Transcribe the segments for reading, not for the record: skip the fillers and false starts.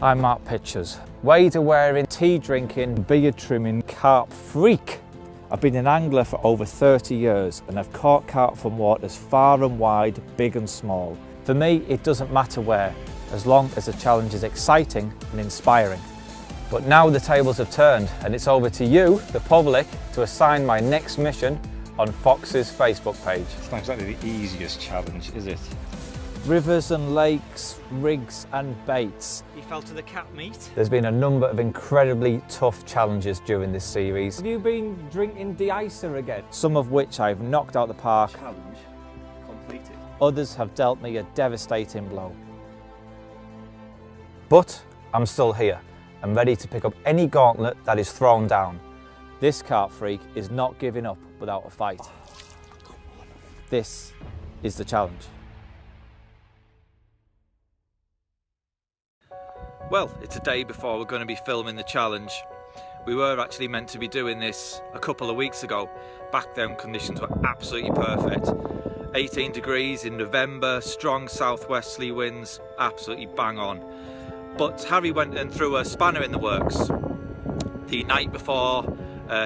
I'm Mark Pitchers, wader wearing, tea drinking, beard trimming carp freak. I've been an angler for over 30 years and I've caught carp from waters far and wide, big and small. For me, it doesn't matter where, as long as the challenge is exciting and inspiring. But now the tables have turned and it's over to you, the public, to assign my next mission on Fox's Facebook page. It's not exactly the easiest challenge, is it? Rivers and lakes, rigs and baits. You fell to the cat meat. There's been a number of incredibly tough challenges during this series. Have you been drinking de-icer again? Some of which I've knocked out the park. Challenge completed. Others have dealt me a devastating blow. But I'm still here and ready to pick up any gauntlet that is thrown down. This carp freak is not giving up without a fight. This is the challenge. Well, it's a day before we're going to be filming the challenge. We were actually meant to be doing this a couple of weeks ago. Back then conditions were absolutely perfect. 18 degrees in November, strong southwesterly winds, absolutely bang on. But Harry went and threw a spanner in the works. The night before,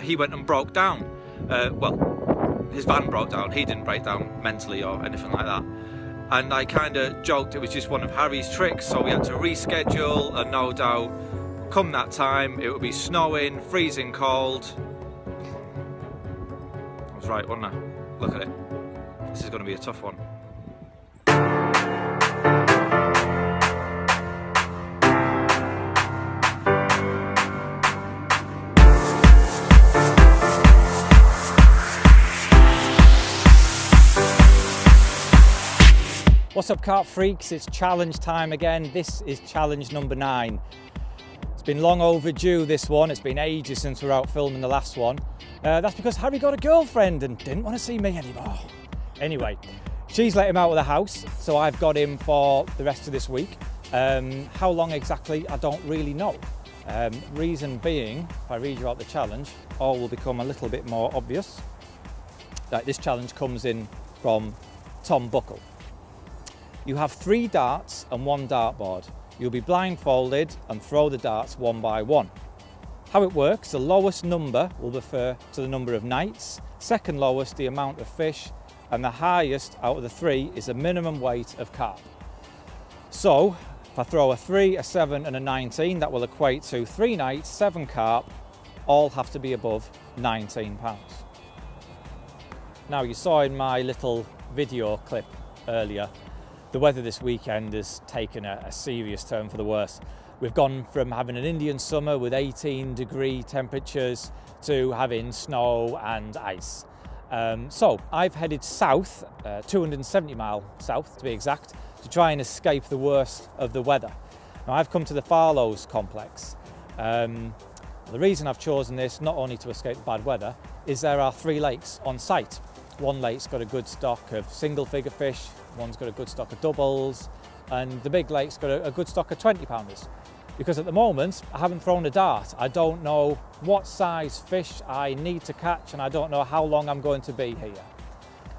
he went and broke down. Well, his van broke down. He didn't break down mentally or anything like that. And I kind of joked it was just one of Harry's tricks, so we had to reschedule, and no doubt come that time it would be snowing, freezing cold. I was right, wasn't I? Look at it. This is going to be a tough one. What's up, carp freaks? It's challenge time again. This is challenge number 9. It's been long overdue, this one. It's been ages since we were out filming the last one. That's because Harry got a girlfriend and didn't want to see me anymore. Anyway, she's let him out of the house, so I've got him for the rest of this week. How long exactly, I don't really know. Reason being, if I read you out the challenge, all will become a little bit more obvious. This challenge comes in from Tom Buckle. You have 3 darts and 1 dartboard. You'll be blindfolded and throw the darts one by one. How it works, the lowest number will refer to the number of nights, second lowest the amount of fish, and the highest out of the 3 is the minimum weight of carp. So, if I throw a 3, a 7 and a 19, that will equate to 3 nights, 7 carp, all have to be above 19 pounds. Now, you saw in my little video clip earlier, the weather this weekend has taken a serious turn for the worse. We've gone from having an Indian summer with 18-degree temperatures to having snow and ice. So I've headed south, 270 miles south to be exact, to try and escape the worst of the weather. Now I've come to the Farlows complex. The reason I've chosen this, not only to escape the bad weather, is there are 3 lakes on site. One lake's got a good stock of single-figure fish, one's got a good stock of doubles, and the big lake's got a good stock of 20-pounders. Because at the moment, I haven't thrown a dart. I don't know what size fish I need to catch, and I don't know how long I'm going to be here.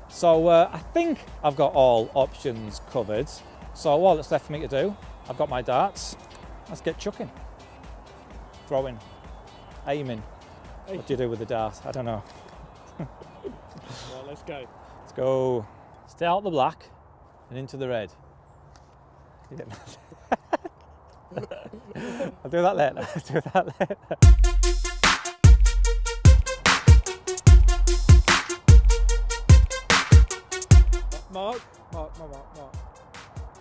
So I think I've got all options covered. So all that's left for me to do, I've got my darts. Let's get chucking. Throwing, aiming. What do you do with the dart? I don't know. Well, let's go. Let's go. Stay out the black and into the red. Yeah. I'll do that later. I'll do that later. Mark.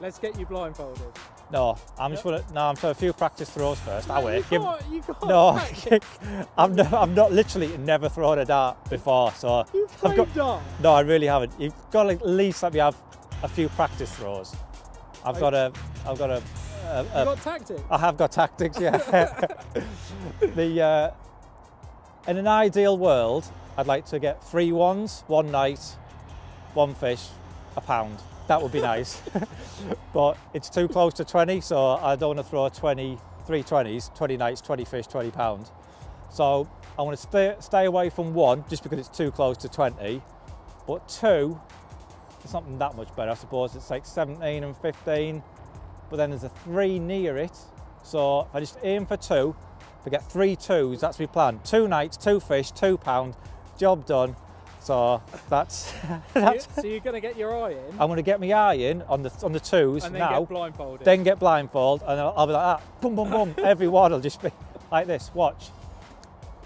Let's get you blindfolded. No, I'm just gonna. No, I'm for a few practice throws first. I wait. You can't I've not literally never thrown a dart before, so You've played dart? No, I really haven't. You've got to at least let me have a few practice throws. I've got you got tactics? I have got tactics, yeah. In an ideal world, I'd like to get 3 ones, 1 night, 1 fish, £1. That would be nice. But it's too close to 20, so I don't want to throw 3 20s, 20 nights, 20 fish, £20. So I want to stay away from 1 just because it's too close to 20. But 2, it's not that much better, I suppose. It's like 17 and 15. But then there's a 3 near it, So if I just aim for 2, if I get 3 2s, that's my plan. 2 nights, 2 fish, £2, job done. So that's So you're going to get your eye in? I'm going to get my eye in on the 2s and then now. Get blindfolded. Then get blindfolded, and I'll be like that. Boom, boom, boom. Every one will just be like this. Watch.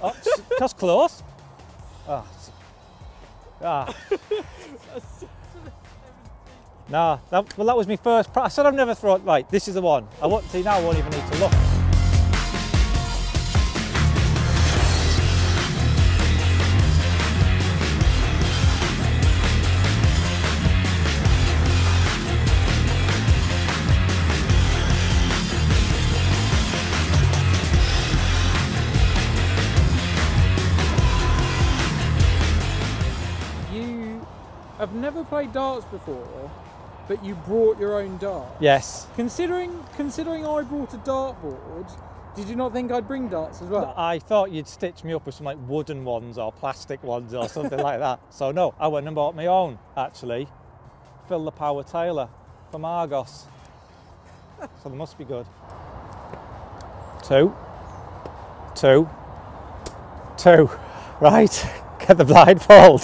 Oh, that's close. Ah. Nah, that was my first. I said I've never thrown. Right, this is the one. I won't see now. I won't even need to look. I've never played darts before, but you brought your own darts. Yes. Considering I brought a dartboard, did you not think I'd bring darts as well? I thought you'd stitch me up with some like wooden ones or plastic ones or something like that. So no, I went and bought my own actually. Phil the Power Taylor from Argos. So they must be good. 2, 2, 2. Right, get the blindfold.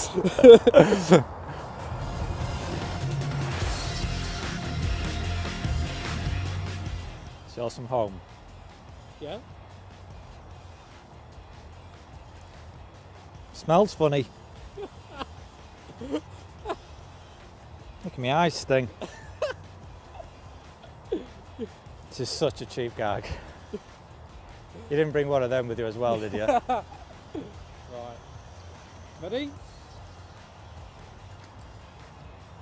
Show some home. Yeah. Smells funny. Making my eyes sting. This is such a cheap gag. You didn't bring one of them with you as well, did you? Right. Ready?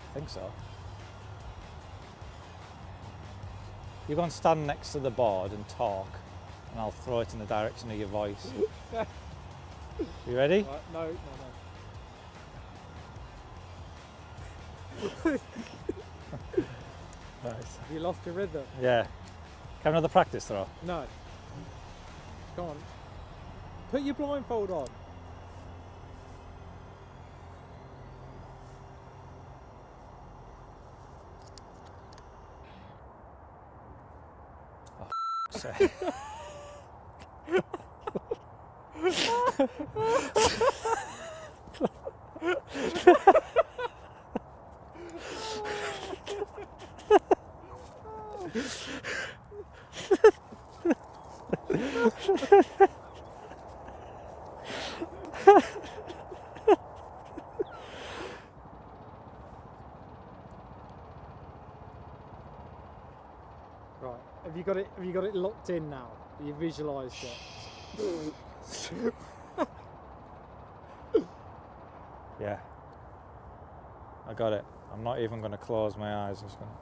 I think so. You go and stand next to the board and talk, and I'll throw it in the direction of your voice. You ready? Right, no. Nice. You lost your rhythm. Yeah. Have another practice throw? No. Come on. Put your blindfold on. Right. Have you got it locked in now? Have you visualised it? Yeah. I got it. I'm not even going to close my eyes. I'm just going to...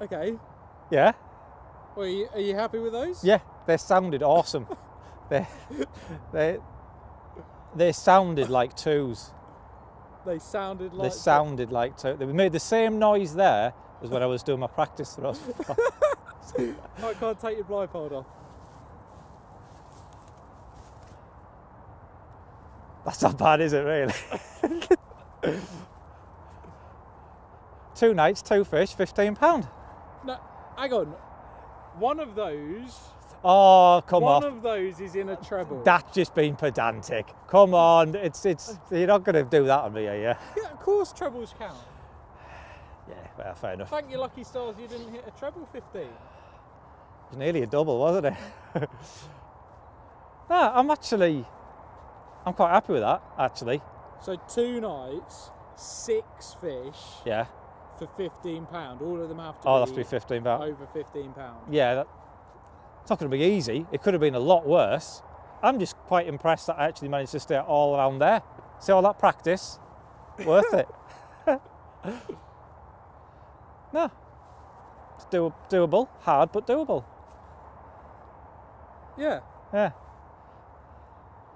Okay. Yeah? Well, are you happy with those? Yeah, they sounded awesome. they sounded like 2s. They sounded like... They sounded like 2. They made the same noise there as when I was doing my practice throws before. I can't take your blindfold off. That's not bad, is it, really? 2 nights, 2 fish, £15. No, hang on. One of those... Oh, come on. One of those is in a treble. That's just being pedantic. Come on, it's you're not going to do that on me, are you? Yeah, of course trebles count. Yeah, well, fair enough. Thank your lucky stars you didn't hit a treble 15. It was nearly a double, wasn't it? No, I'm quite happy with that, actually. So 2 nights, 6 fish. Yeah. For £15. All of them have to Oh, that's to be £15. over £15. Yeah, it's not going to be easy. It could have been a lot worse. I'm just quite impressed that I actually managed to stay all around there. See all that practice? Worth it. No. It's doable. Hard, but doable. Yeah. Yeah.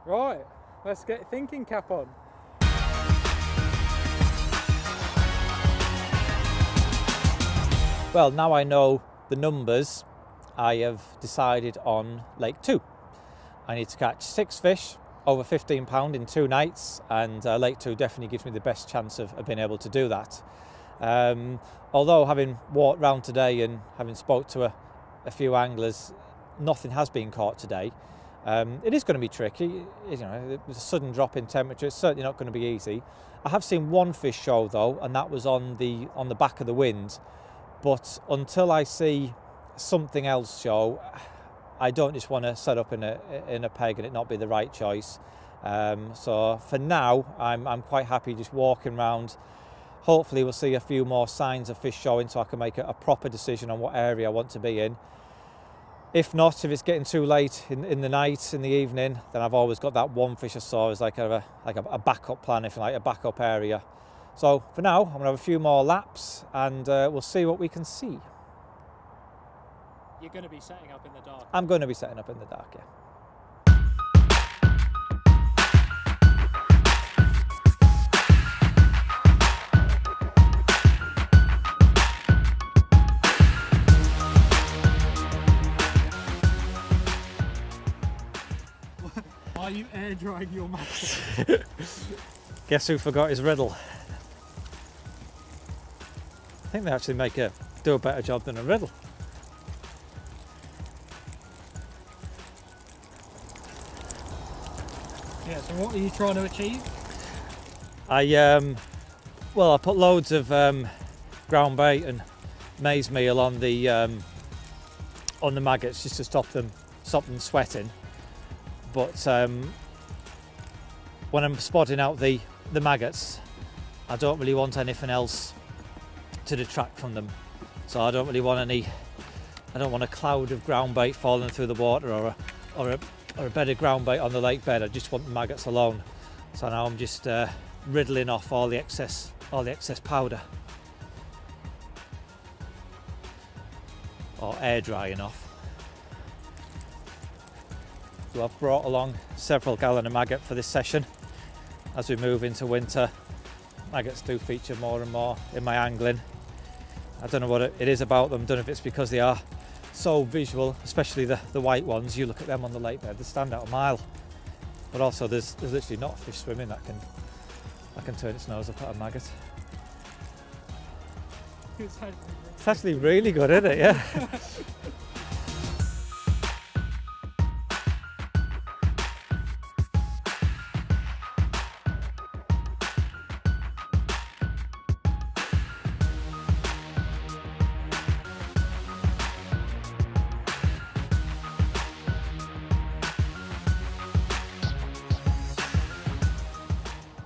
Right. Let's get thinking cap on. Well, now I know the numbers, I have decided on Lake 2. I need to catch 6 fish over £15 in 2 nights, and Lake 2 definitely gives me the best chance of being able to do that. Although having walked round today and having spoke to a few anglers, nothing has been caught today. It is going to be tricky. You know, with a sudden drop in temperature, it's certainly not going to be easy. I have seen one fish show though, and that was on the back of the wind. But until I see something else show, I don't just want to set up in a peg and it not be the right choice. So for now, I'm quite happy just walking around. Hopefully we'll see a few more signs of fish showing so I can make a proper decision on what area I want to be in. If not, if it's getting too late in the night, in the evening, then I've always got that one fish I saw as like a backup plan, if you like, a backup area. So for now, I'm going to have a few more laps and we'll see what we can see. You're going to be setting up in the dark? I'm going to be setting up in the dark, yeah. Are you air drying your mattress? Guess who forgot his riddle? I think they actually do a better job than a riddle. Yeah, so what are you trying to achieve? I put loads of ground bait and maize meal on the maggots just to stop them sweating. But when I'm spotting out the maggots, I don't really want anything else to detract from them. So I don't really want I don't want a cloud of ground bait falling through the water or a bed of ground bait on the lake bed. I just want the maggots alone. So now I'm just riddling off all the excess powder, or air drying off. So I've brought along several gallon of maggot for this session. As we move into winter, maggots do feature more and more in my angling. I don't know what it is about them. I don't know if it's because they are so visual, especially the white ones. You look at them on the lake bed, they stand out a mile. But also there's literally not a fish swimming that can turn its nose up at a maggot. It's actually really good, isn't it? Yeah.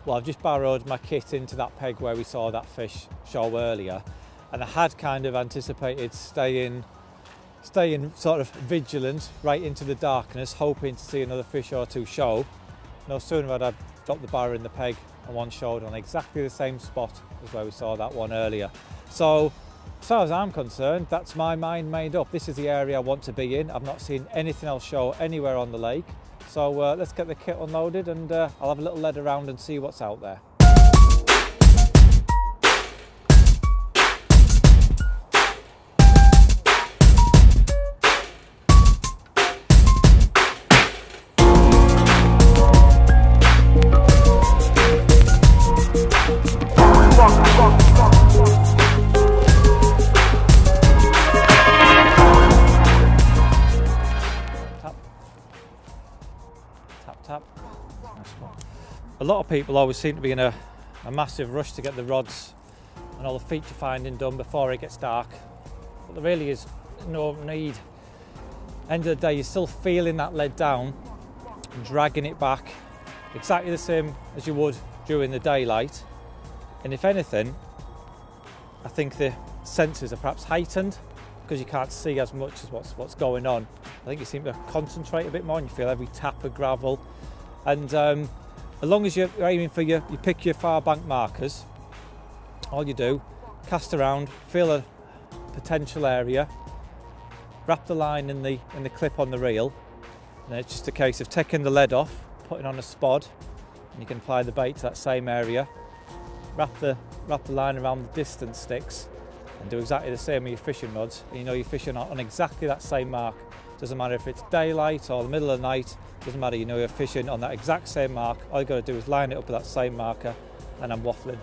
Well, I've just barrowed my kit into that peg where we saw that fish show earlier, and I had kind of anticipated staying sort of vigilant right into the darkness, hoping to see another fish or two show. No sooner had I dropped the barrow in the peg and one showed on exactly the same spot as where we saw that one earlier. So as far as I'm concerned, that's my mind made up. This is the area I want to be in. I've not seen anything else show anywhere on the lake. So let's get the kit unloaded and I'll have a little lead around and see what's out there. Tap. Nice one. A lot of people always seem to be in a massive rush to get the rods and all the feature finding done before it gets dark, but there really is no need. End of the day, you're still feeling that lead down and dragging it back exactly the same as you would during the daylight, and if anything, I think the senses are perhaps heightened because you can't see as much as what's going on. I think you seem to concentrate a bit more and you feel every tap of gravel. And as long as you're aiming for you pick your far bank markers, all you do, cast around, feel a potential area, wrap the line in the clip on the reel, and it's just a case of taking the lead off, putting on a spod, and you can apply the bait to that same area, wrap the line around the distance sticks, and do exactly the same with your fishing rods. And you know you're fishing on exactly that same mark. Doesn't matter if it's daylight or the middle of the night, doesn't matter, you know you're fishing on that exact same mark. All you got to do is line it up with that same marker, and I'm waffling.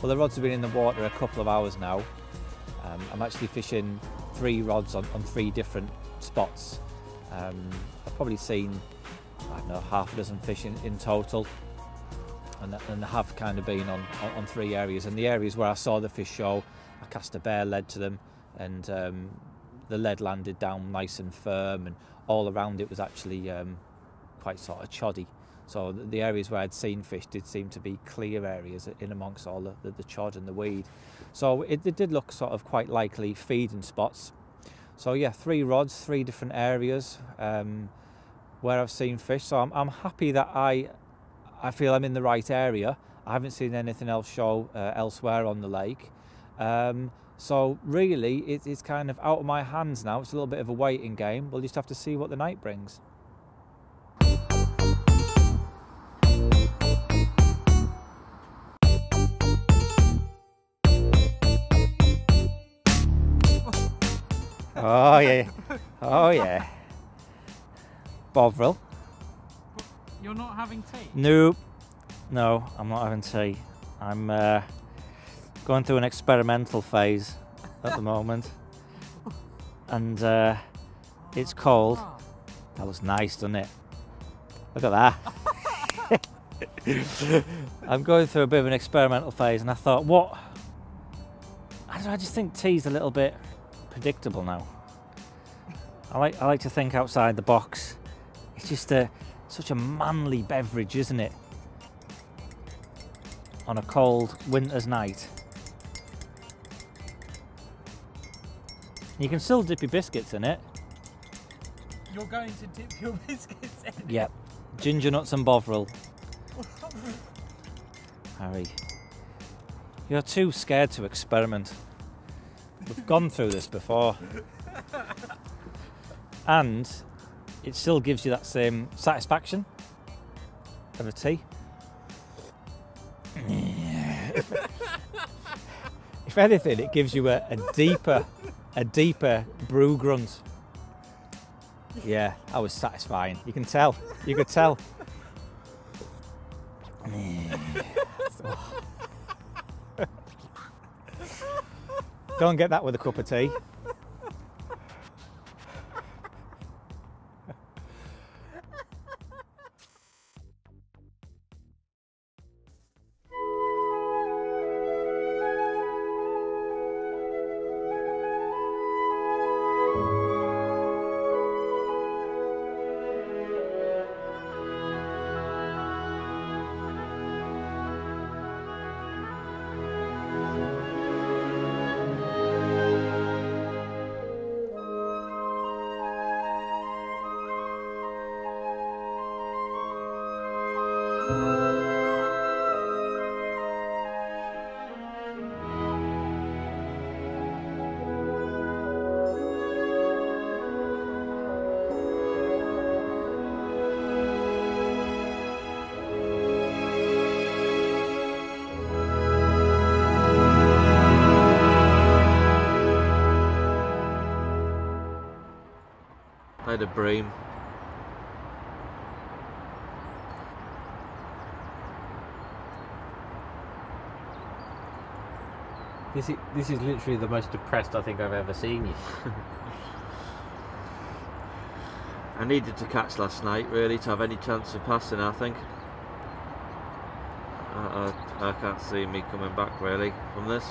Well, the rods have been in the water a couple of hours now. I'm actually fishing 3 rods on 3 different spots. I've probably seen, I don't know, half a dozen fish in total, and they have kind of been on 3 areas. And the areas where I saw the fish show, I cast a bare lead to them, and the lead landed down nice and firm, and all around it was actually quite sort of choddy. So the areas where I'd seen fish did seem to be clear areas in amongst all the chod and the weed. So it did look sort of quite likely feeding spots. So yeah, 3 rods, 3 different areas where I've seen fish. So I'm happy that I feel I'm in the right area. I haven't seen anything else show elsewhere on the lake. So really it's kind of out of my hands now. It's a little bit of a waiting game. We'll just have to see what the night brings. Oh yeah, oh yeah. Bovril. You're not having tea? Nope. No, I'm not having tea. I'm going through an experimental phase at the moment. And it's cold. That looks nice, doesn't it? Look at that. I'm going through a bit of an experimental phase, and I thought, what? I don't know, I just think tea's a little bit predictable now. I like to think outside the box. It's just such a manly beverage, isn't it? On a cold winter's night. You can still dip your biscuits in it. You're going to dip your biscuits in? Yep. Ginger nuts and Bovril. Harry, you're too scared to experiment. We've gone through this before. And it still gives you that same satisfaction of a tea. If anything, it gives you a deeper brew grunt. Yeah, that was satisfying. You can tell. You could tell. Don't get that with a cup of tea. I had a bream. This is literally the most depressed I think I've ever seen you. I needed to catch last night really to have any chance of passing, I think. I can't see me coming back really from this.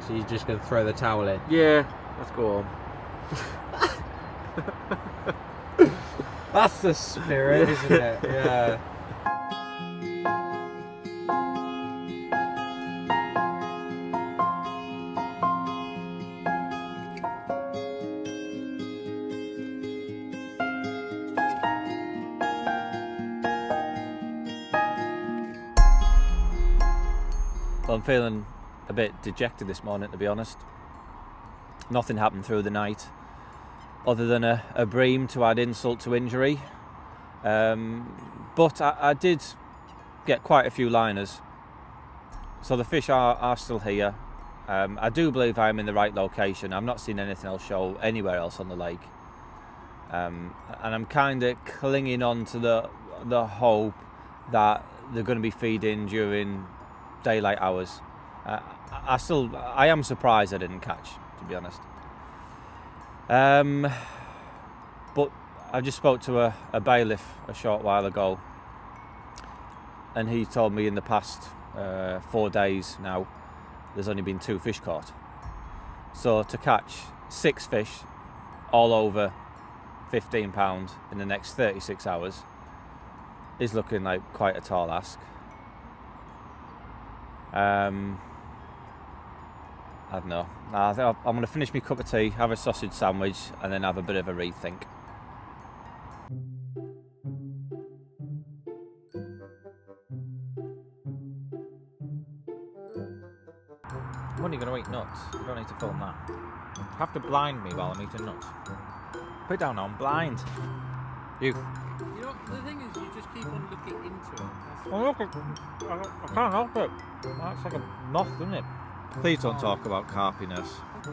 So you're just going to throw the towel in? Yeah, let's go on. That's the spirit, isn't it? Yeah. Well, I'm feeling a bit dejected this morning, to be honest. Nothing happened through the night other than a bream to add insult to injury. But I did get quite a few liners. So the fish are still here. I do believe I'm in the right location. I've not seen anything else show anywhere else on the lake. And I'm kind of clinging on to the hope that they're going to be feeding during daylight hours. I am surprised I didn't catch, to be honest. But I just spoke to a bailiff a short while ago, and he told me in the past 4 days now there's only been 2 fish caught. So to catch 6 fish all over 15 pounds in the next 36 hours is looking like quite a tall ask. I don't know. I think I'm going to finish my cup of tea, have a sausage sandwich, and then have a bit of a rethink. I'm only going to eat nuts. You don't need to film that. You have to blind me while I'm eating nuts. Put it down now, I'm blind. You know, the thing is, you just keep on looking into it. Oh, look, I can't help it. That's like a moth, isn't it? Please don't talk about carpiness.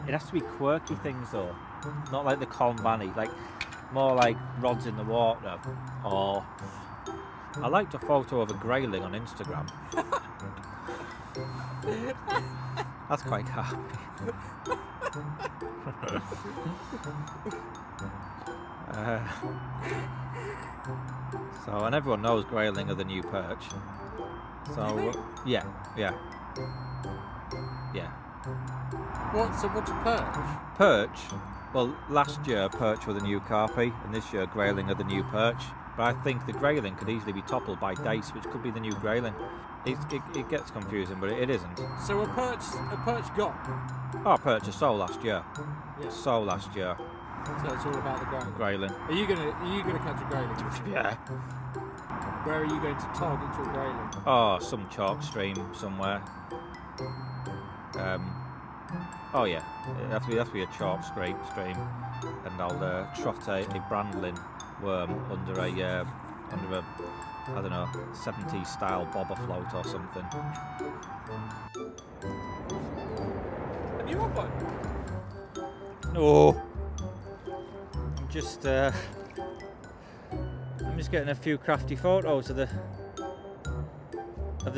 It has to be quirky things though. Not like the Colm Vanny, like more like rods in the water. Or I liked a photo of a grayling on Instagram. That's quite carpy. So, and everyone knows grayling are the new perch. So, yeah. So what's a perch? Perch? Well, last year perch were the new carpy, and this year grayling are the new perch. But I think the grayling could easily be toppled by dace, which could be the new grayling. It gets confusing, but it isn't. So a perch gone? Oh, perch are sold last year. Yeah. Sold last year. So it's all about the grayling. Grayling. Are you gonna catch a grayling? Yeah. Where are you going to target your grayling? Oh, some chalk stream somewhere. Oh yeah, it has to be a chalk stream, and I'll trot a brandling worm under a I don't know, 70s style bobber float or something. Have you got one? No. I'm just getting a few crafty photos of the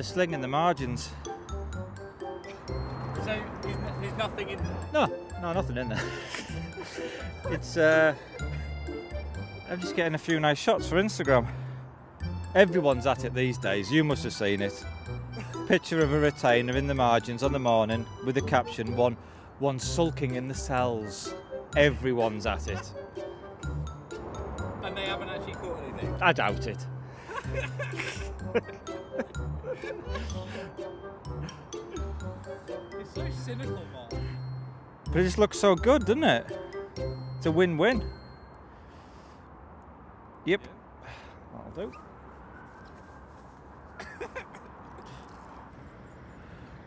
sling and the margins. So there's nothing in there? No, nothing in there. It's I'm just getting a few nice shots for Instagram. Everyone's at it these days, you must have seen it. Picture of a retainer in the margins on the morning with the caption, one sulking in the cells. Everyone's at it. And they haven't actually caught anything? I doubt it. It's so cynical, Mark. But it just looks so good, doesn't it? It's a win-win. Yep. That'll do.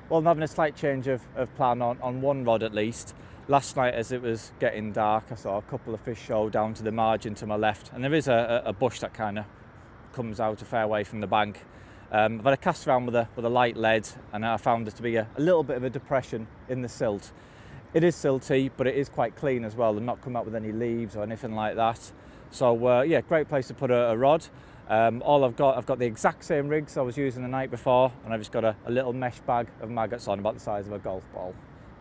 Well, I'm having a slight change of plan on one rod at least. Last night, as it was getting dark, I saw a couple of fish show down to the margin to my left, and there is a bush that kind of comes out a fair way from the bank. I've had a cast around with a light lead, and I found there to be a little bit of a depression in the silt. It is silty, but it is quite clean as well, and not come out with any leaves or anything like that. So yeah, great place to put a rod. I've got the exact same rigs I was using the night before, and I've just got a little mesh bag of maggots on about the size of a golf ball.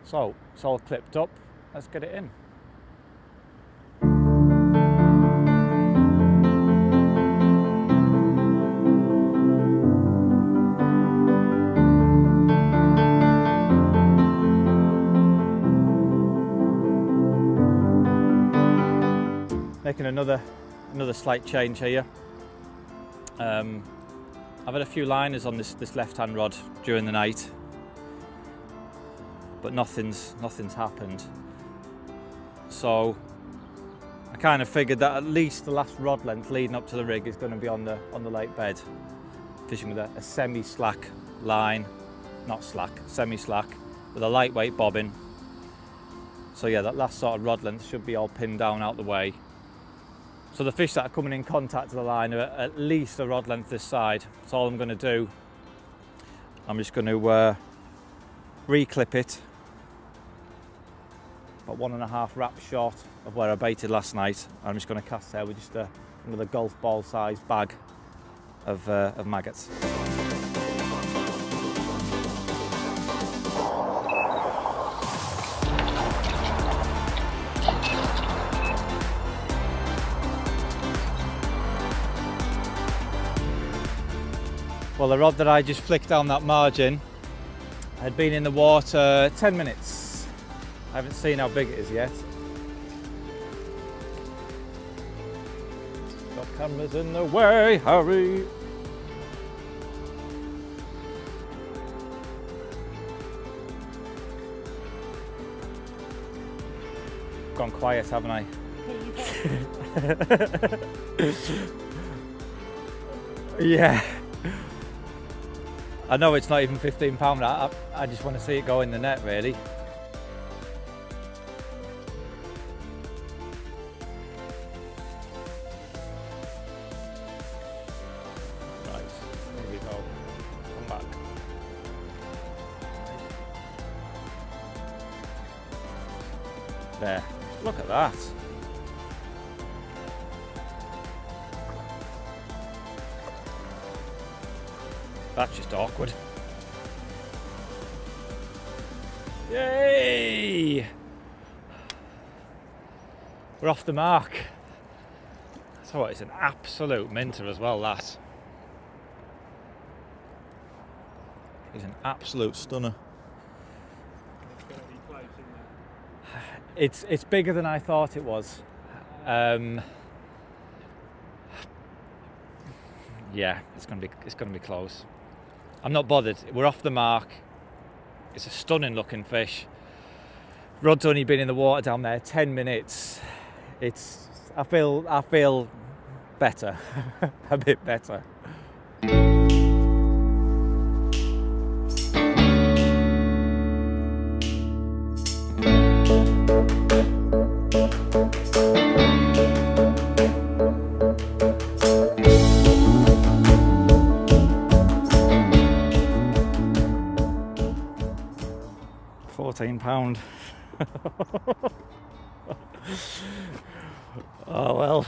So it's all clipped up, let's get it in. Making another slight change here. I've had a few liners on this left-hand rod during the night, but nothing's happened. So I kind of figured that at least the last rod length leading up to the rig is going to be on the lake bed, fishing with a semi-slack line, not slack, semi-slack, with a lightweight bobbin. So yeah, that last sort of rod length should be all pinned down out the way. So the fish that are coming in contact with the line are at least a rod length this side. That's all I'm going to do. I'm just going to reclip it about 1.5 wraps short of where I baited last night. I'm just going to cast there with just another golf ball sized bag of maggots. Well, the rod that I just flicked down that margin had been in the water 10 minutes. I haven't seen how big it is yet. Got cameras in the way, hurry! Gone quiet, haven't I? Yeah. I know it's not even £15. I just want to see it go in the net, really. Right, here we go. Come back. There. Look at that. That's just awkward. Yay! We're off the mark. So what, it's an absolute minter as well, that. He's an absolute stunner. It's bigger than I thought it was. Yeah, it's gonna be close. I'm not bothered. We're off the mark. It's a stunning looking fish. Rod's only been in the water down there 10 minutes. I feel better, a bit better. £14. Oh well,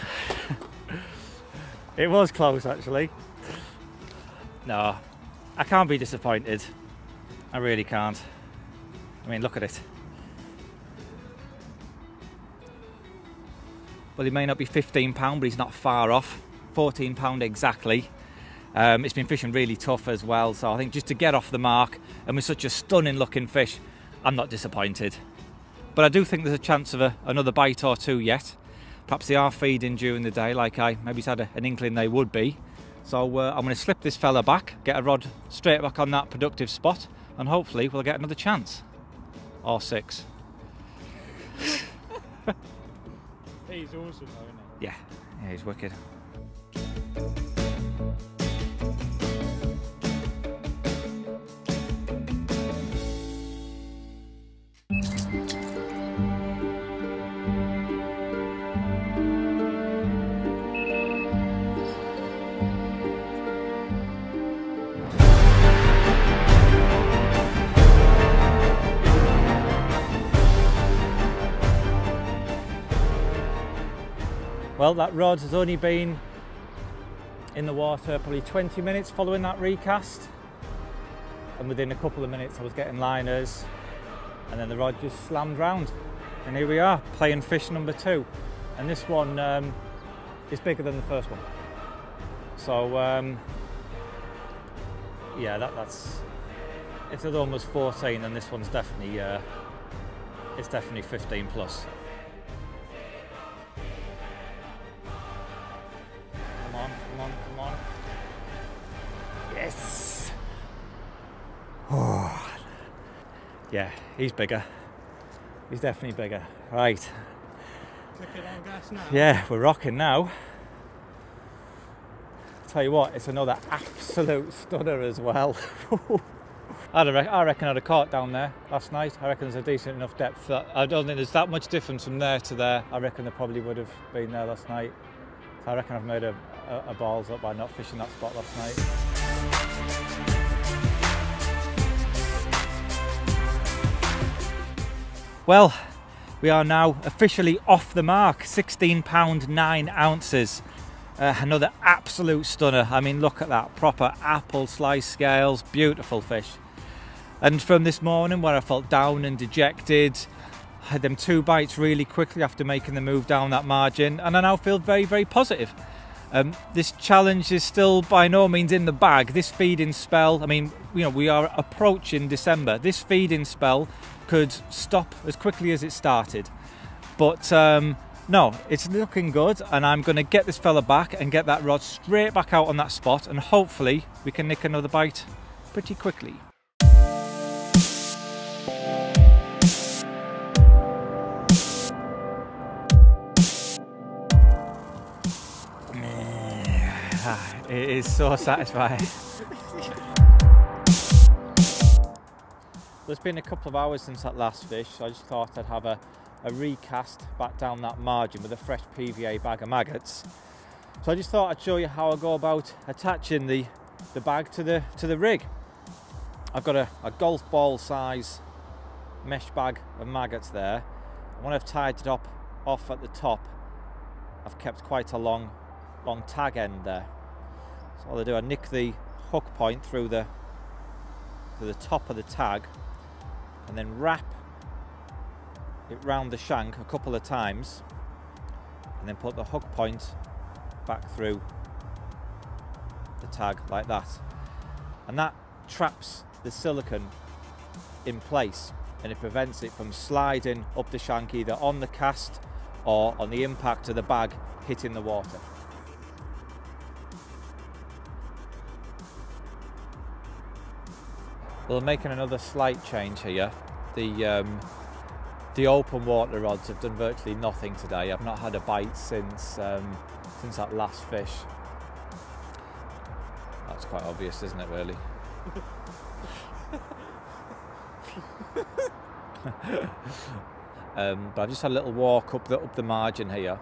it was close actually. No, I can't be disappointed. I really can't. I mean, look at it. Well, he may not be £15, but he's not far off. £14 exactly. It's been fishing really tough as well, so I think just to get off the mark and with such a stunning looking fish, I'm not disappointed. But I do think there's a chance of another bite or two yet. Perhaps they are feeding during the day, like I maybe had an inkling they would be. So I'm going to slip this fella back, get a rod straight back on that productive spot, and hopefully we'll get another chance. Or 6. He's awesome though, isn't he? Yeah, he's wicked. Well, that rod has only been in the water probably 20 minutes following that recast, and within a couple of minutes I was getting liners, and then the rod just slammed round, and here we are playing fish number 2, and this one is bigger than the first one. So yeah, that's if it's almost 14, then this one's definitely it's definitely 15 plus. Yeah, he's bigger. He's definitely bigger. Right. Clicking on gas now. Yeah, we're rocking now. Tell you what, it's another absolute stunner as well. I reckon I'd have caught down there last night. I reckon there's a decent enough depth. I don't think there's that much difference from there to there. I reckon there probably would have been there last night. So I reckon I've made a balls up by not fishing that spot last night. Well, we are now officially off the mark. 16 pound 9 ounces. Another absolute stunner. I mean, look at that, proper apple slice scales, beautiful fish. And from this morning where I felt down and dejected, I had them 2 bites really quickly after making the move down that margin, and I now feel very, very positive. This challenge is still by no means in the bag. This feeding spell, I mean, you know, we are approaching December. This feeding spell could stop as quickly as it started. But no, it's looking good, and I'm going to get this fella back and get that rod straight back out on that spot, and hopefully we can nick another bite pretty quickly. It is so satisfying. Well, it's been a couple of hours since that last fish, so I just thought I'd have a recast back down that margin with a fresh PVA bag of maggots. So I just thought I'd show you how I go about attaching the bag to the rig. I've got a golf ball size mesh bag of maggots there. And when I've tied it off at the top, I've kept quite a long tag end there. So all I do, I nick the hook point through the top of the tag, and then wrap it round the shank a couple of times, and then put the hook point back through the tag like that, and that traps the silicone in place, and it prevents it from sliding up the shank either on the cast or on the impact of the bag hitting the water. Well, I'm making another slight change here. The open water rods have done virtually nothing today. I've not had a bite since that last fish. That's quite obvious, isn't it, really? But I've just had a little walk up the margin here,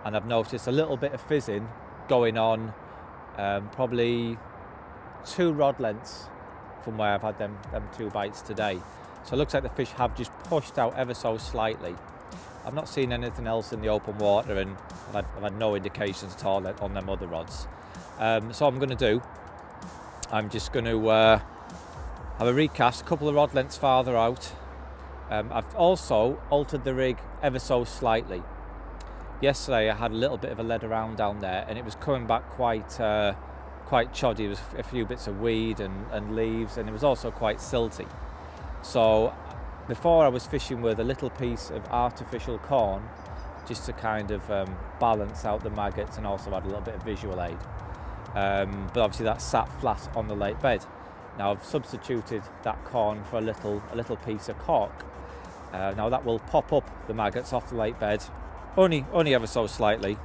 and I've noticed a little bit of fizzing going on, probably 2 rod lengths from where I've had them 2 bites today. So it looks like the fish have just pushed out ever so slightly. I've not seen anything else in the open water, and I've had no indications at all on them other rods. So what I'm going to do, I'm just going to have a recast a couple of rod lengths farther out. I've also altered the rig ever so slightly. Yesterday I had a little bit of a lead around down there, and it was coming back quite choddy. There was a few bits of weed and leaves, and it was also quite silty. So before I was fishing with a little piece of artificial corn just to kind of balance out the maggots and also add a little bit of visual aid. But obviously that sat flat on the lake bed. Now I've substituted that corn for a little piece of cork. Now that will pop up the maggots off the lake bed, only ever so slightly.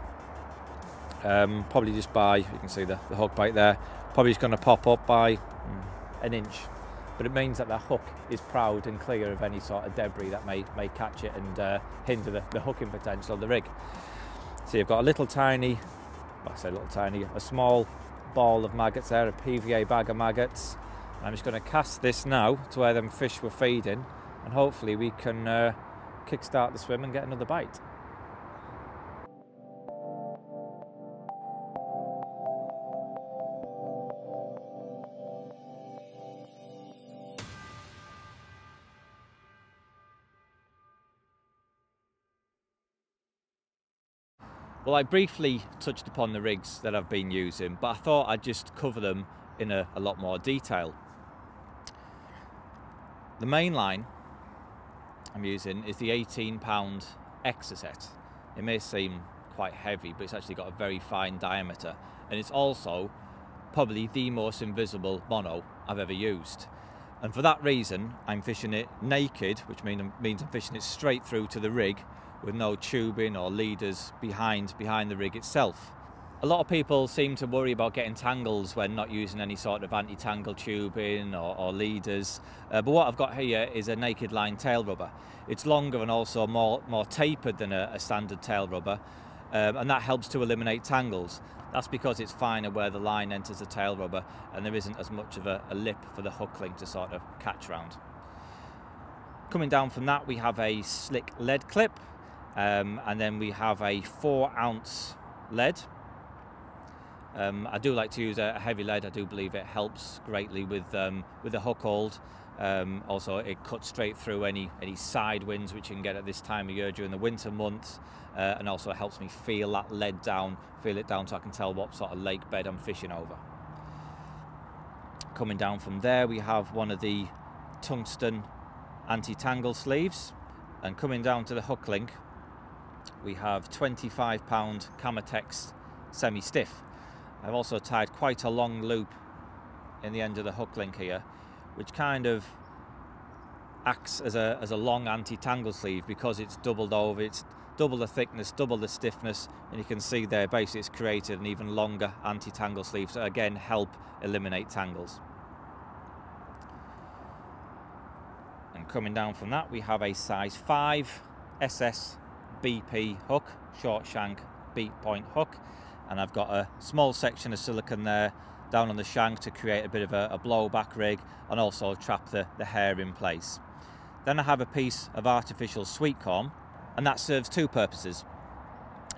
Probably just by, you can see the hook bite there, probably just going to pop up by an inch. But it means that the hook is proud and clear of any sort of debris that may catch it and hinder the hooking potential of the rig. So you've got a little tiny, well, I say little tiny, a small ball of maggots there, a PVA bag of maggots. And I'm just going to cast this now to where them fish were feeding, and hopefully we can kickstart the swim and get another bite. Well, I briefly touched upon the rigs that I've been using, but I thought I'd just cover them in a lot more detail. The main line I'm using is the 18-pound Exocet. It may seem quite heavy, but it's actually got a very fine diameter, and it's also probably the most invisible mono I've ever used. And for that reason, I'm fishing it naked, which means I'm fishing it straight through to the rig with no tubing or leaders behind the rig itself. A lot of people seem to worry about getting tangles when not using any sort of anti-tangle tubing or leaders, but what I've got here is a naked line tail rubber. It's longer and also more tapered than a standard tail rubber, and that helps to eliminate tangles. That's because it's finer where the line enters the tail rubber and there isn't as much of a lip for the hook link to sort of catch round. Coming down from that, we have a slick lead clip, and then we have a 4-ounce lead. I do like to use a heavy lead. I do believe it helps greatly with the hook hold. Also, it cuts straight through any side winds which you can get at this time of year during the winter months, and also helps me feel that lead down, feel it down so I can tell what sort of lake bed I'm fishing over. Coming down from there, we have one of the tungsten anti-tangle sleeves, and coming down to the hook link, we have 25-pound Camotex semi-stiff. I've also tied quite a long loop in the end of the hook link here, which kind of acts as a long anti-tangle sleeve because it's doubled over, it's double the thickness, double the stiffness, and you can see there basically it's created an even longer anti-tangle sleeve, so again help eliminate tangles. And coming down from that, we have a size 5 SS BP hook, short shank beat point hook, and I've got a small section of silicone there down on the shank to create a bit of a blowback rig and also trap the hair in place. Then I have a piece of artificial sweet corn, and that serves two purposes.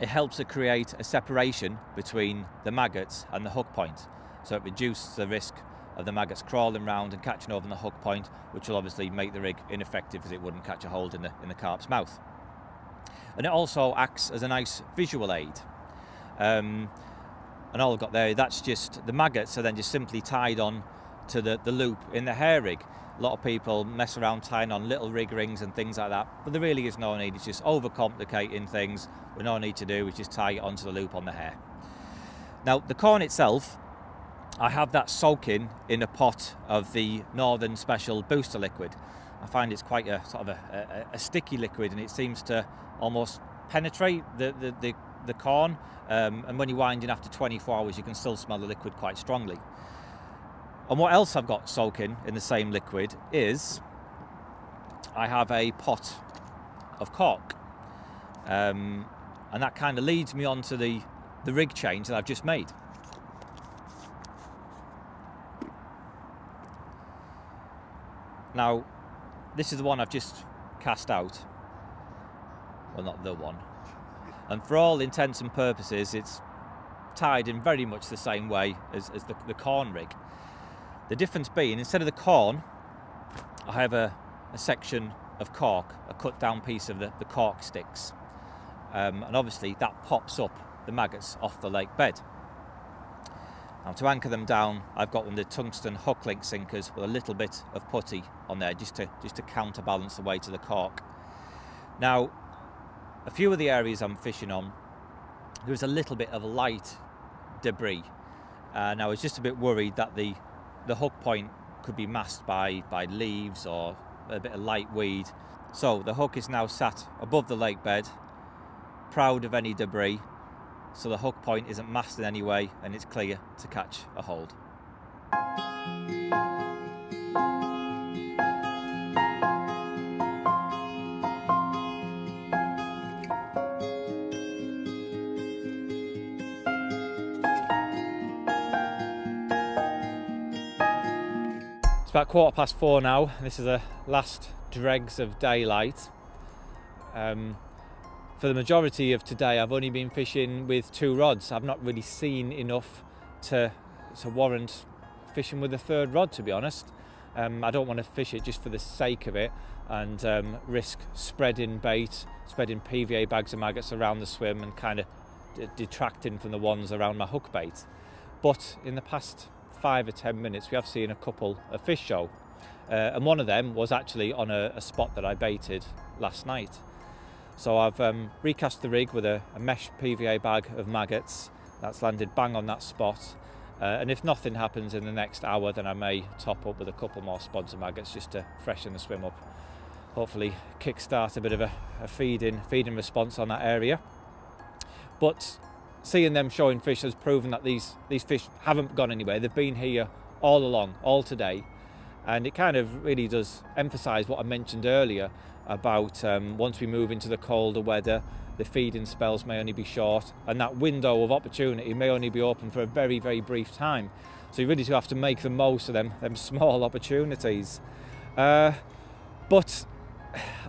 It helps to create a separation between the maggots and the hook point, so it reduces the risk of the maggots crawling around and catching over the hook point, which will obviously make the rig ineffective as it wouldn't catch a hold in the carp's mouth. And it also acts as a nice visual aid. And all I've got there, that's just the maggots are then just simply tied on to the loop in the hair rig. A lot of people mess around tying on little rig rings and things like that, but there really is no need. It's just overcomplicating things. What no need to do is just tie it onto the loop on the hair. Now the corn itself, I have that soaking in a pot of the Northern Special Booster liquid. I find it's quite a sort of a sticky liquid, and it seems to almost penetrate the corn, and when you're winding after 24 hours you can still smell the liquid quite strongly. And what else I've got soaking in the same liquid is I have a pot of cork, and that kind of leads me on to the rig change that I've just made. Now this is the one I've just cast out, well, not the one, and for all intents and purposes it's tied in very much the same way as the corn rig. The difference being, instead of the corn, I have a section of cork, a cut down piece of the cork sticks, and obviously that pops up the maggots off the lake bed. Now to anchor them down, I've got one of the tungsten hook link sinkers with a little bit of putty on there just to counterbalance the weight of the cork. Now a few of the areas I'm fishing on, there's a little bit of light debris, and I was just a bit worried that the hook point could be masked by leaves or a bit of light weed. So the hook is now sat above the lake bed, proud of any debris, so the hook point isn't masked in any way and it's clear to catch a hold. It's about 4:15 now. This is the last dregs of daylight. For the majority of today I've only been fishing with 2 rods. I've not really seen enough to warrant fishing with a 3rd rod, to be honest. I don't want to fish it just for the sake of it and risk spreading bait, spreading PVA bags of maggots around the swim and kind of detracting from the ones around my hook bait. But in the past 5 or 10 minutes we have seen a couple of fish show, and one of them was actually on a spot that I baited last night. So I've recast the rig with a mesh PVA bag of maggots that's landed bang on that spot, And if nothing happens in the next hour, then I may top up with a couple more sponsor maggots just to freshen the swim up. Hopefully kickstart a bit of a feeding response on that area. But seeing them showing fish has proven that these fish haven't gone anywhere. They've been here all along, all today. And it kind of really does emphasise what I mentioned earlier about once we move into the colder weather, the feeding spells may only be short, and that window of opportunity may only be open for a very, very brief time. So you really do have to make the most of them small opportunities. But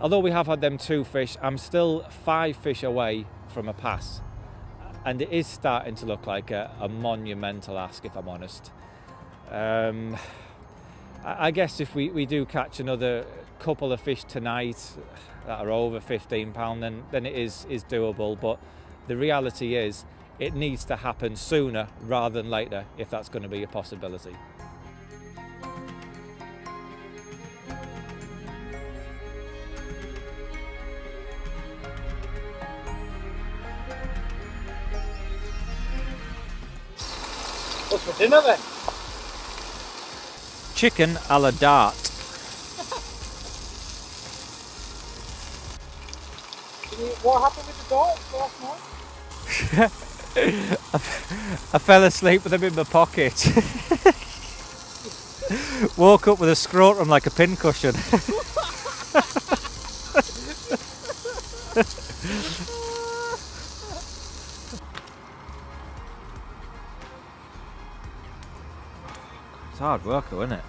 although we have had them 2 fish, I'm still 5 fish away from a pass. And it is starting to look like a monumental ask, if I'm honest. I guess if we do catch another couple of fish tonight that are over £15, then it is doable. But the reality is it needs to happen sooner rather than later if that's going to be a possibility. What's for dinner then? Chicken a la dart. What happened with the dart last night? I fell asleep with them in my pocket. Woke up with a scrotum like a pincushion. It's hard work though, isn't it?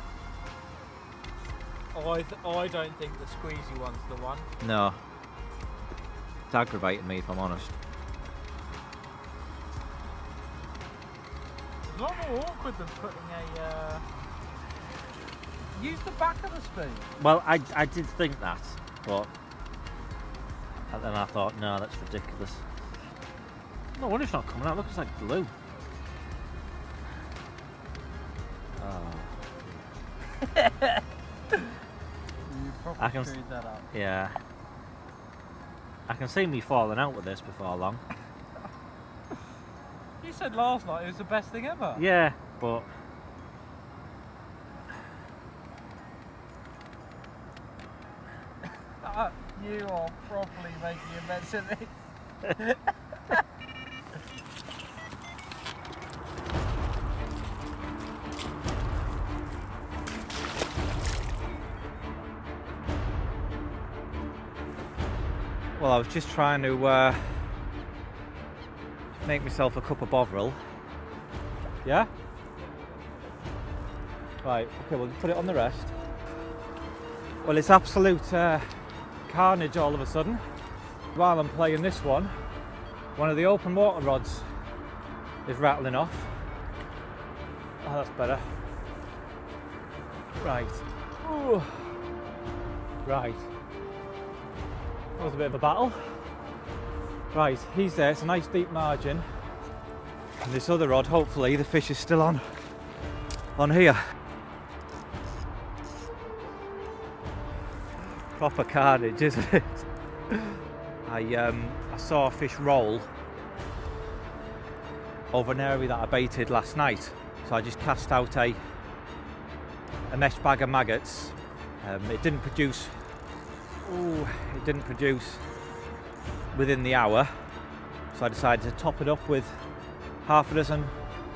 I don't think the squeezy one's the one. No. It's aggravating me if I'm honest. It's a lot more awkward than putting a... Use the back of the spoon. Well, I did think that, but and then I thought, no, that's ridiculous. No wonder it's not coming out. It looks like glue. I can screwed that up. Yeah. I can see me falling out with this before long. You said last night it was the best thing ever. Yeah, but You are properly making a mess of this. Well, I was just trying to make myself a cup of Bovril. Yeah? Right, okay, we'll put it on the rest. Well, it's absolute carnage all of a sudden. While I'm playing this one of the open water rods is rattling off. Oh, that's better. Right. Ooh. Right. That was a bit of a battle. Right, he's there, it's a nice deep margin. And this other rod, hopefully the fish is still on here. Proper carnage, isn't it? I saw a fish roll over an area that I baited last night. So I just cast out a mesh bag of maggots. It didn't produce within the hour, so I decided to top it up with half a dozen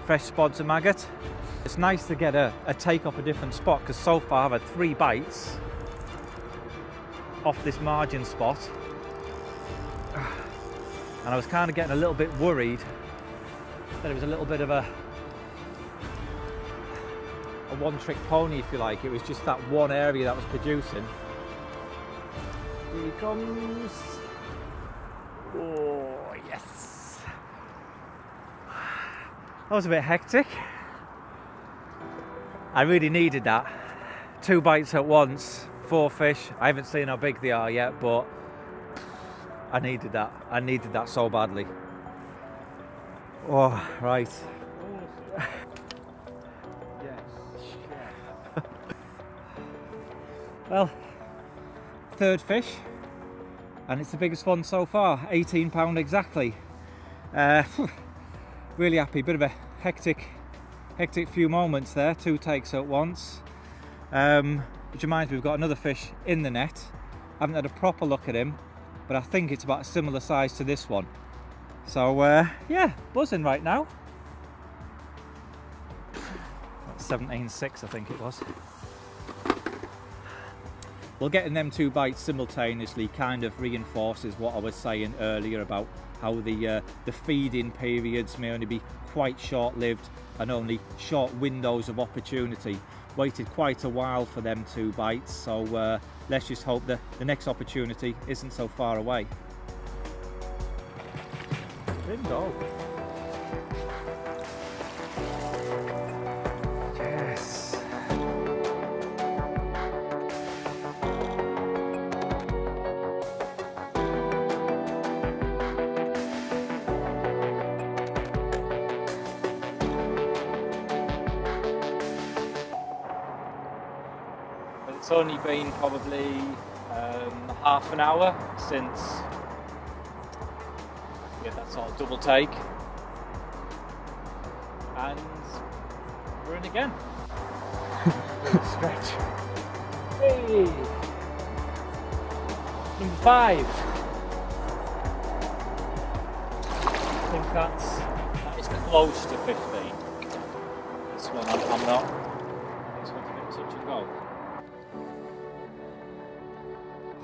fresh spods of maggot. It's nice to get a take off a different spot, because so far I've had 3 bites off this margin spot, and I was kind of getting a little bit worried that it was a little bit of a one-trick pony, if you like. It was just that one area that was producing. Here he comes. Oh, yes. That was a bit hectic. I really needed that. 2 bites at once, 4 fish. I haven't seen how big they are yet, but I needed that. I needed that so badly. Oh, right. Well, 3rd fish, and it's the biggest one so far, £18 exactly. Really happy. Bit of a hectic hectic few moments there, 2 takes at once. Which reminds me, we've got another fish in the net. I haven't had a proper look at him, but I think it's about a similar size to this one. So yeah, buzzing right now. 17.6 I think it was. Well, getting them 2 bites simultaneously kind of reinforces what I was saying earlier about how the feeding periods may only be quite short-lived and only short windows of opportunity. Waited quite a while for them 2 bites, so let's just hope that the next opportunity isn't so far away. Bingo! Yes! It's only been probably half an hour since we had that sort of double take, and we're in again. Stretch. Hey! Number 5. I think that is close to 15. This one I'm not. This one's a bit touch and go.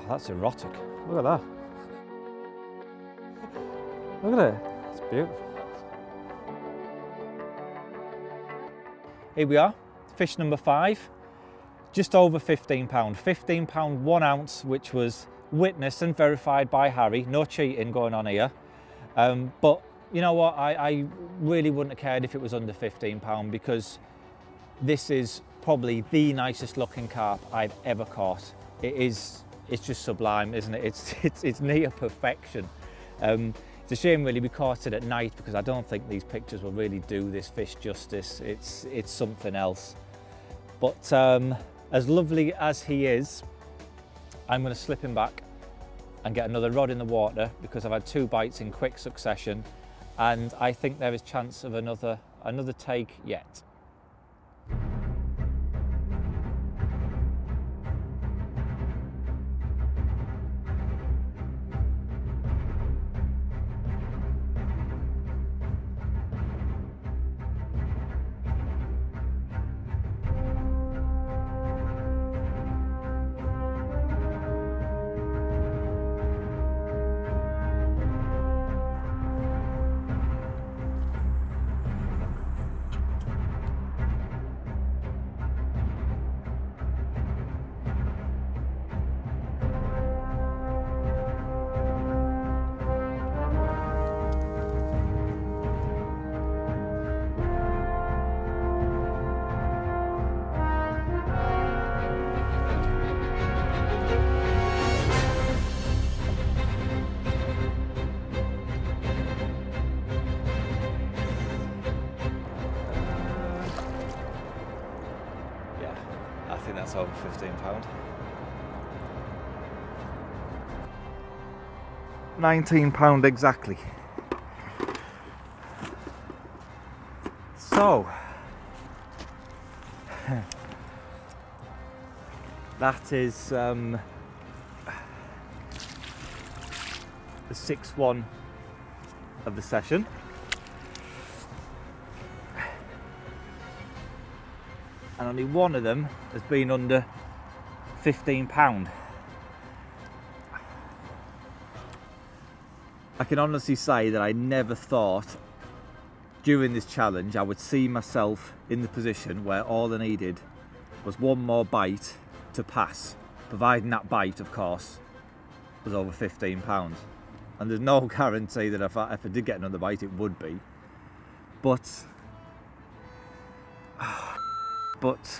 That's erotic. Look at that. Look at it. It's beautiful. Here we are, fish number 5. Just over £15. £15 1 ounce, which was witnessed and verified by Harry. No cheating going on here. But you know what? I really wouldn't have cared if it was under £15 because this is probably the nicest looking carp I've ever caught. It's just sublime, isn't it? It's near perfection. It's a shame really we caught it at night because I don't think these pictures will really do this fish justice. It's something else. But as lovely as he is, I'm going to slip him back and get another rod in the water because I've had 2 bites in quick succession, and I think there is chance of another take yet. I think that's over £15. £19 exactly. So that is the 6th one of the session. And only one of them has been under £15. I can honestly say that I never thought during this challenge I would see myself in the position where all I needed was one more bite to pass, providing that bite, of course, was over £15. And there's no guarantee that if I did get another bite it would be, but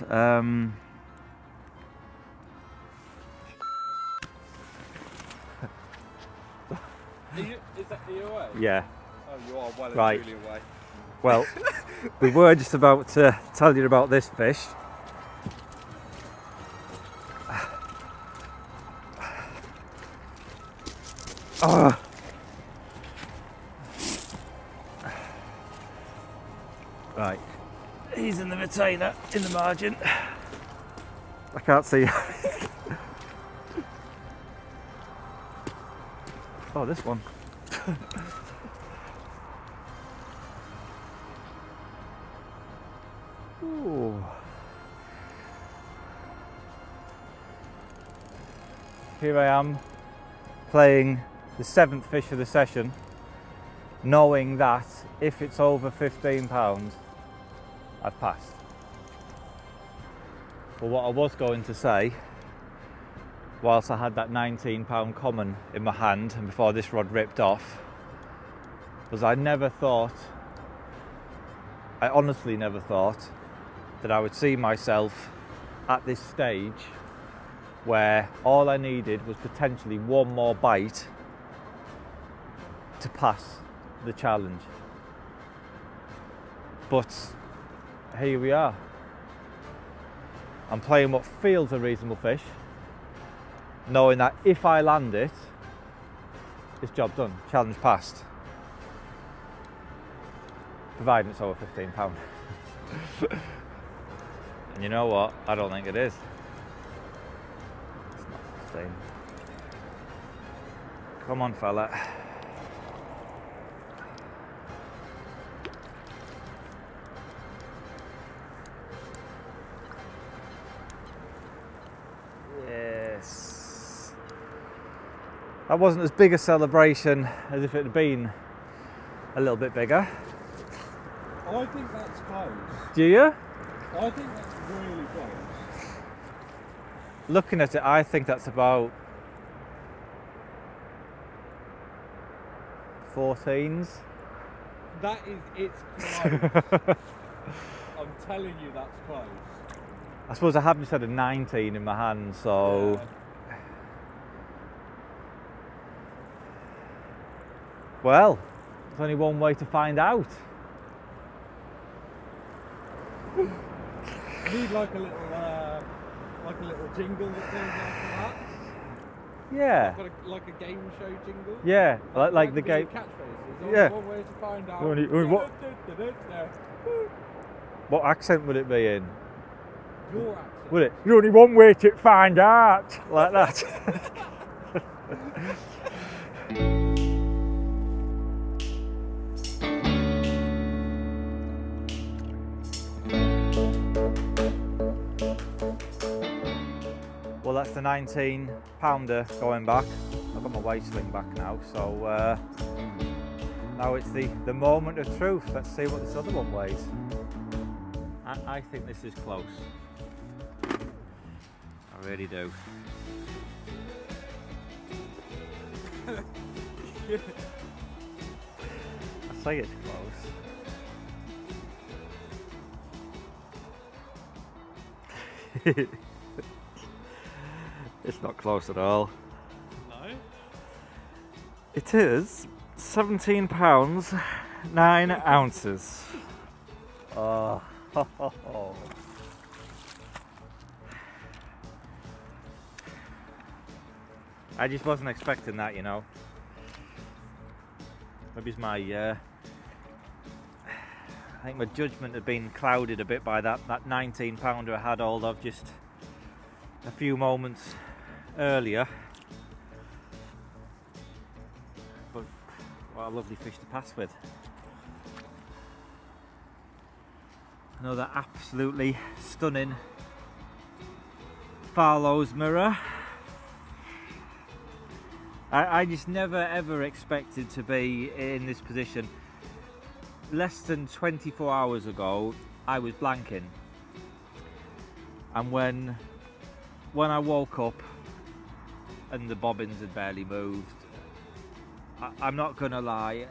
are you away? Yeah. Oh, you are well right. and truly away. Well, we were just about to tell you about this fish. Oh. Right, he's retainer in the margin. I can't see. Oh, this one. Ooh. Here I am playing the 7th fish of the session, knowing that if it's over £15, I've passed. But what I was going to say, whilst I had that £19 common in my hand and before this rod ripped off, was I honestly never thought that I would see myself at this stage where all I needed was potentially one more bite to pass the challenge. But here we are. I'm playing what feels a reasonable fish, knowing that if I land it, it's job done, challenge passed. Providing it's over £15. And you know what? I don't think it is. It's not 15. Come on, fella. Yes. That wasn't as big a celebration as if it had been a little bit bigger. I think that's close. Do you? I think that's really close. Looking at it, I think that's about 14s. That is, it's close. I'm telling you, that's close. I suppose I have just had a 19 in my hand, so... Yeah. Well, there's only one way to find out. Need like a little jingle that goes after that. Yeah. Like a game show jingle. Yeah, like the game. Catchphrases. Yeah. One way to find out. What accent would it be in? Your accent. Would it? There's only one way to find out. Like that. Well, that's the 19-pounder going back. I've got my weight sling back now, so now it's the moment of truth. Let's see what this other one weighs. I think this is close. I really do. I say it's close. It's not close at all. No? It is 17 pounds, 9 ounces. Oh. I just wasn't expecting that, you know. Maybe it's my, I think my judgment had been clouded a bit by that 19 pounder I had hold of just a few moments earlier. But what a lovely fish to pass with. Another absolutely stunning Farlow's mirror. I just never ever expected to be in this position. Less than 24 hours ago I was blanking, and when I woke up and the bobbins had barely moved, I'm not gonna lie,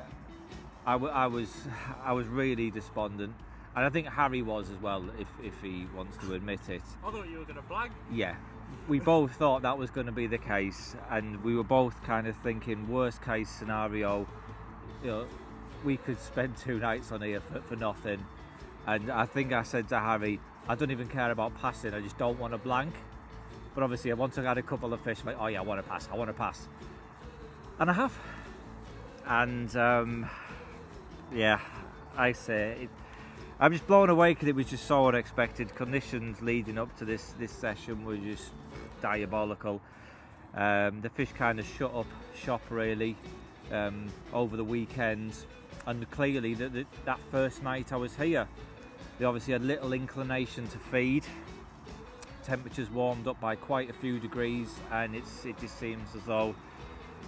I was really despondent, and I think Harry was as well, if he wants to admit it. I thought you were going to blank. Yeah, we both thought that was going to be the case, and we were both kind of thinking worst case scenario, you know, we could spend 2 nights on here for nothing. And I think I said to Harry, I don't even care about passing, I just don't want to blank. But obviously once I had a couple of fish, I'm like, oh yeah, I want to pass. And I have. And yeah, I say, I'm just blown away because it was just so unexpected. Conditions leading up to this session were just diabolical. The fish kind of shut up shop really over the weekend, and clearly that first night I was here, they obviously had little inclination to feed. Temperatures warmed up by quite a few degrees, and it just seems as though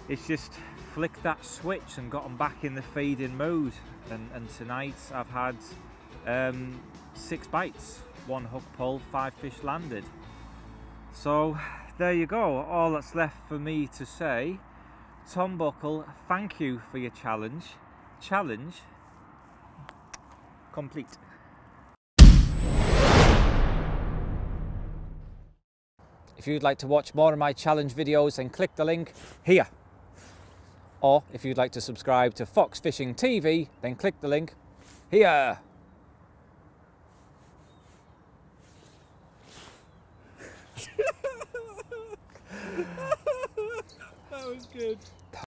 it's just flicked that switch and got them back in the feeding mood. And tonight I've had 6 bites, 1 hook pull, 5 fish landed. So there you go. All that's left for me to say, Tom Buckle, thank you for your challenge. Challenge complete. If you'd like to watch more of my challenge videos, then click the link here. Or if you'd like to subscribe to Fox Fishing TV, then click the link here. That was good.